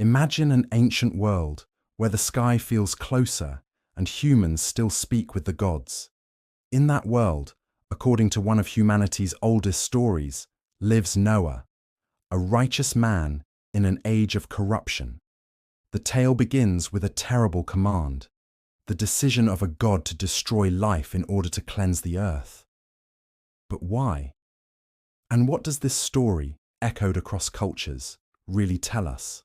Imagine an ancient world where the sky feels closer and humans still speak with the gods. In that world, according to one of humanity's oldest stories, lives Noah, a righteous man in an age of corruption. The tale begins with a terrible command, the decision of a god to destroy life in order to cleanse the earth. But why? And what does this story, echoed across cultures, really tell us?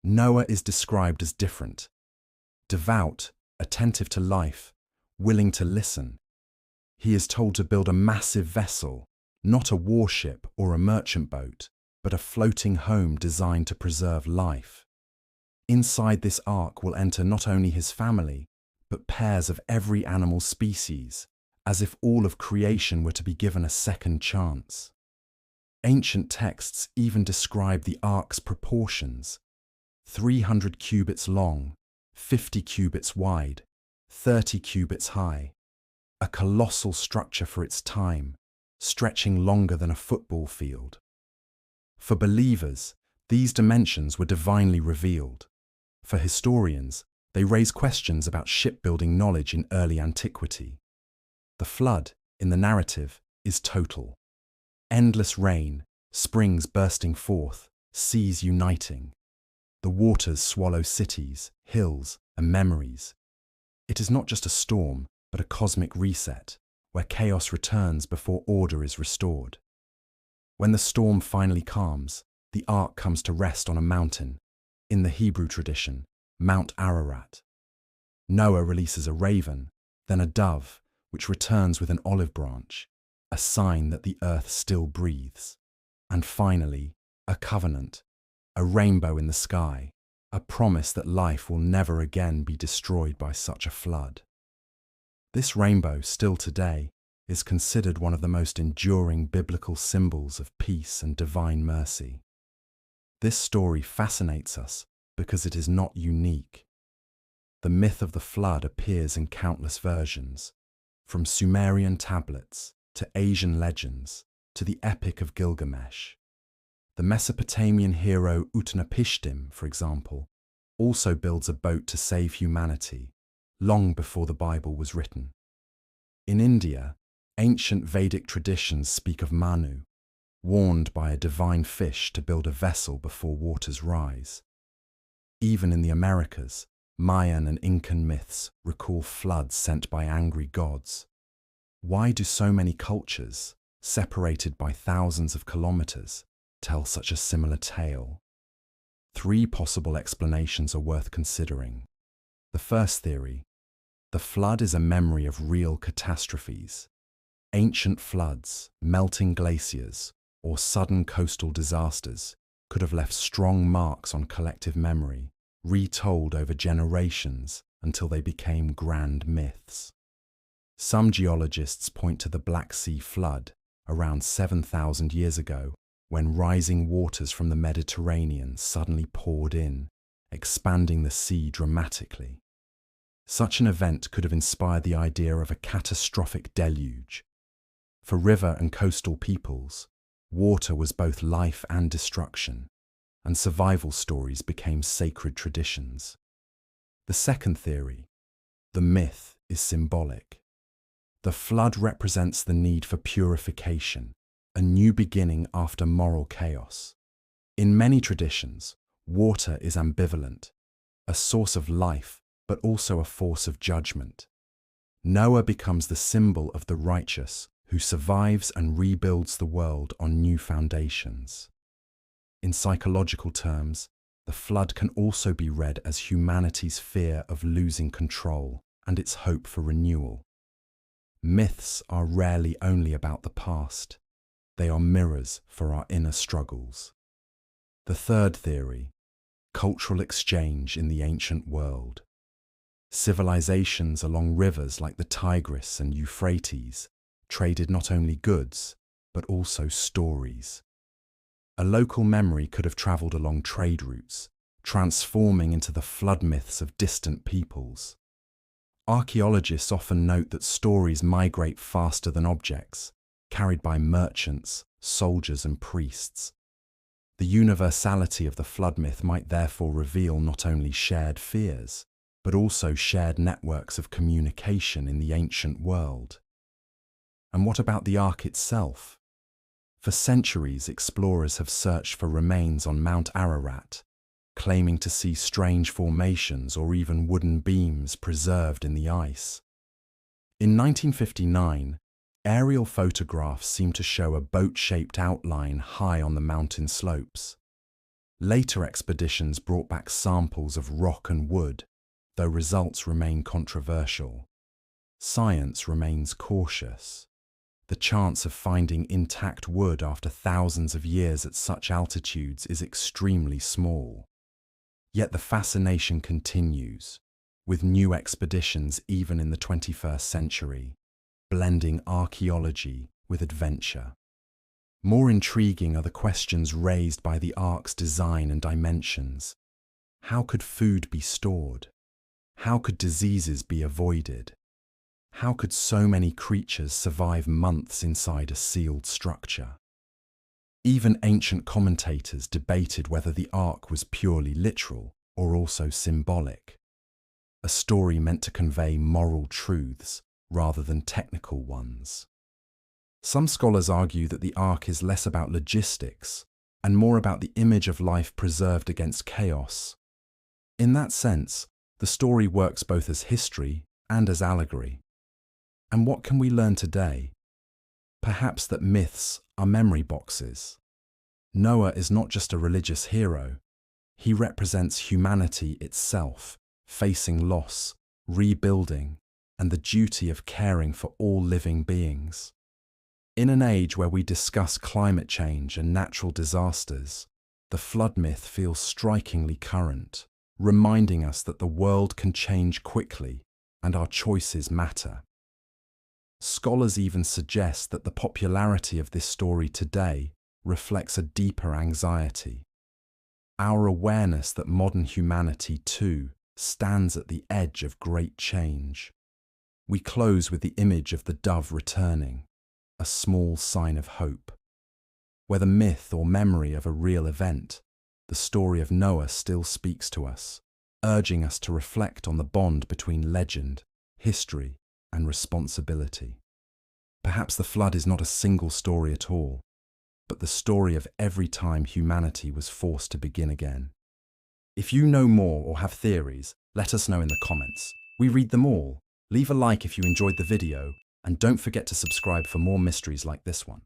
Noah is described as different: devout, attentive to life, willing to listen. He is told to build a massive vessel, not a warship or a merchant boat, but a floating home designed to preserve life. Inside this ark will enter not only his family, but pairs of every animal species, as if all of creation were to be given a second chance. Ancient texts even describe the ark's proportions: 300 cubits long, 50 cubits wide, 30 cubits high. A colossal structure for its time, stretching longer than a football field. For believers, these dimensions were divinely revealed. For historians, they raise questions about shipbuilding knowledge in early antiquity. The flood, in the narrative, is total. Endless rain, springs bursting forth, seas uniting. The waters swallow cities, hills, and memories. It is not just a storm, but a cosmic reset, where chaos returns before order is restored. When the storm finally calms, the ark comes to rest on a mountain, in the Hebrew tradition, Mount Ararat. Noah releases a raven, then a dove, which returns with an olive branch, a sign that the earth still breathes. And finally, a covenant, a rainbow in the sky, a promise that life will never again be destroyed by such a flood. This rainbow, still today, is considered one of the most enduring biblical symbols of peace and divine mercy. This story fascinates us because it is not unique. The myth of the flood appears in countless versions, from Sumerian tablets to Asian legends to the Epic of Gilgamesh. The Mesopotamian hero Utnapishtim, for example, also builds a boat to save humanity, long before the Bible was written. In India, ancient Vedic traditions speak of Manu, warned by a divine fish to build a vessel before waters rise. Even in the Americas, Mayan and Incan myths recall floods sent by angry gods. Why do so many cultures, separated by thousands of kilometers, tell such a similar tale? 3 possible explanations are worth considering. The first theory: the flood is a memory of real catastrophes. Ancient floods, melting glaciers, or sudden coastal disasters could have left strong marks on collective memory, retold over generations until they became grand myths. Some geologists point to the Black Sea flood around 7,000 years ago, when rising waters from the Mediterranean suddenly poured in, expanding the sea dramatically. Such an event could have inspired the idea of a catastrophic deluge. For river and coastal peoples, water was both life and destruction, and survival stories became sacred traditions. The second theory: the myth is symbolic. The flood represents the need for purification, a new beginning after moral chaos. In many traditions, water is ambivalent, a source of life, but also a force of judgment. Noah becomes the symbol of the righteous who survives and rebuilds the world on new foundations. In psychological terms, the flood can also be read as humanity's fear of losing control and its hope for renewal. Myths are rarely only about the past. They are mirrors for our inner struggles. The third theory: cultural exchange in the ancient world. Civilizations along rivers like the Tigris and Euphrates traded not only goods, but also stories. A local memory could have traveled along trade routes, transforming into the flood myths of distant peoples. Archaeologists often note that stories migrate faster than objects, carried by merchants, soldiers, and priests. The universality of the flood myth might therefore reveal not only shared fears, but also shared networks of communication in the ancient world. And what about the Ark itself? For centuries, explorers have searched for remains on Mount Ararat, claiming to see strange formations or even wooden beams preserved in the ice. In 1959, aerial photographs seemed to show a boat-shaped outline high on the mountain slopes. Later expeditions brought back samples of rock and wood, though results remain controversial. Science remains cautious. The chance of finding intact wood after thousands of years at such altitudes is extremely small. Yet the fascination continues, with new expeditions even in the 21st century, blending archaeology with adventure. More intriguing are the questions raised by the Ark's design and dimensions. How could food be stored? How could diseases be avoided? How could so many creatures survive months inside a sealed structure? Even ancient commentators debated whether the Ark was purely literal or also symbolic, a story meant to convey moral truths rather than technical ones. Some scholars argue that the Ark is less about logistics and more about the image of life preserved against chaos. In that sense, the story works both as history and as allegory. And what can we learn today? Perhaps that myths are memory boxes. Noah is not just a religious hero. He represents humanity itself, facing loss, rebuilding, and the duty of caring for all living beings. In an age where we discuss climate change and natural disasters, the flood myth feels strikingly current, reminding us that the world can change quickly and our choices matter. Scholars even suggest that the popularity of this story today reflects a deeper anxiety. Our awareness that modern humanity, too, stands at the edge of great change. We close with the image of the dove returning, a small sign of hope. Whether myth or memory of a real event, the story of Noah still speaks to us, urging us to reflect on the bond between legend, history, and responsibility. Perhaps the flood is not a single story at all, but the story of every time humanity was forced to begin again. If you know more or have theories, let us know in the comments. We read them all. Leave a like if you enjoyed the video, and don't forget to subscribe for more mysteries like this one.